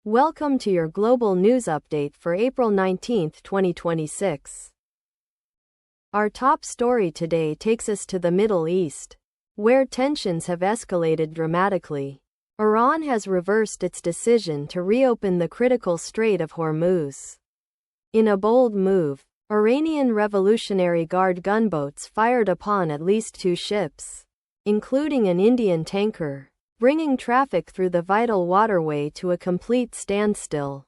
Welcome to your global news update for April 19, 2026. Our top story today takes us to the Middle East, where tensions have escalated dramatically. Iran has reversed its decision to reopen the critical Strait of Hormuz. In a bold move, Iranian Revolutionary Guard gunboats fired upon at least 2 ships, including an Indian tanker, bringing traffic through the vital waterway to a complete standstill.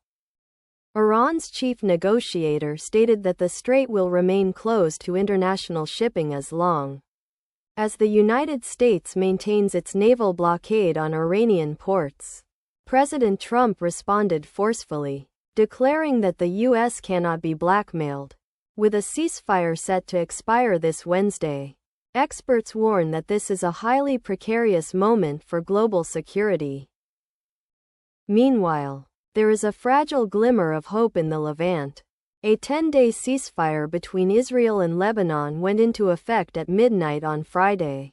Iran's chief negotiator stated that the strait will remain closed to international shipping as long as the United States maintains its naval blockade on Iranian ports. President Trump responded forcefully, declaring that the U.S. cannot be blackmailed. With a ceasefire set to expire this Wednesday, experts warn that this is a highly precarious moment for global security. Meanwhile, there is a fragile glimmer of hope in the Levant. A 10-day ceasefire between Israel and Lebanon went into effect at midnight on Friday.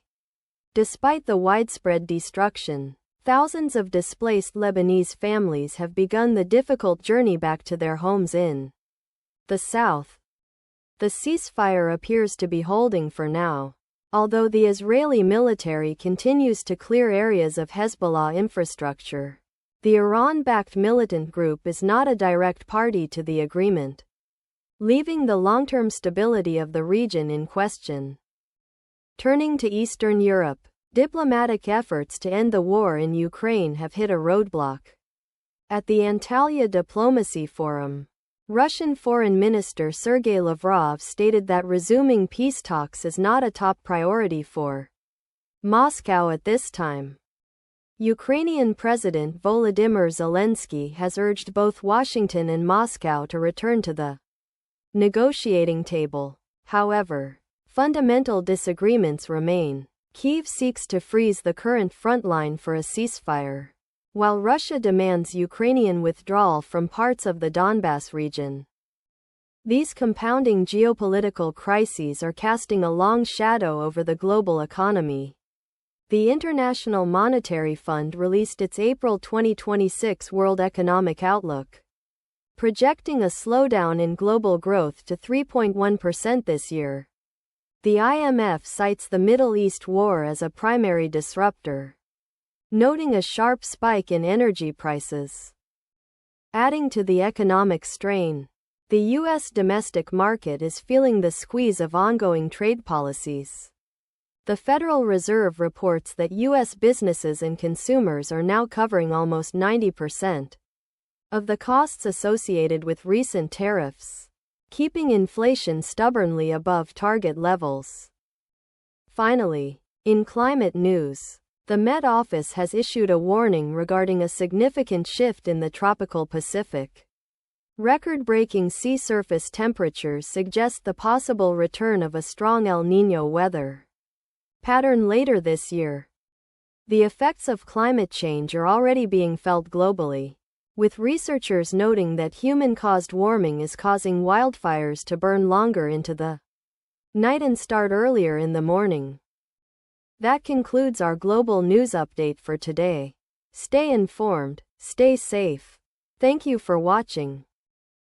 Despite the widespread destruction, thousands of displaced Lebanese families have begun the difficult journey back to their homes in the south. The ceasefire appears to be holding for now, although the Israeli military continues to clear areas of Hezbollah infrastructure. The Iran-backed militant group is not a direct party to the agreement, leaving the long-term stability of the region in question. Turning to Eastern Europe, diplomatic efforts to end the war in Ukraine have hit a roadblock. At the Antalya Diplomacy Forum, Russian Foreign Minister Sergei Lavrov stated that resuming peace talks is not a top priority for Moscow at this time. Ukrainian President Volodymyr Zelensky has urged both Washington and Moscow to return to the negotiating table. However, fundamental disagreements remain. Kyiv seeks to freeze the current frontline for a ceasefire, while Russia demands Ukrainian withdrawal from parts of the Donbas region. These compounding geopolitical crises are casting a long shadow over the global economy. The International Monetary Fund released its April 2026 World Economic Outlook, projecting a slowdown in global growth to 3.1% this year. The IMF cites the Middle East war as a primary disruptor, noting a sharp spike in energy prices. Adding to the economic strain, the U.S. domestic market is feeling the squeeze of ongoing trade policies. The Federal Reserve reports that U.S. businesses and consumers are now covering almost 90% of the costs associated with recent tariffs, keeping inflation stubbornly above target levels. Finally, in climate news, the Met Office has issued a warning regarding a significant shift in the tropical Pacific. Record-breaking sea surface temperatures suggest the possible return of a strong El Nino weather pattern later this year. The effects of climate change are already being felt globally, with researchers noting that human-caused warming is causing wildfires to burn longer into the night and start earlier in the morning. That concludes our global news update for today. Stay informed, stay safe. Thank you for watching.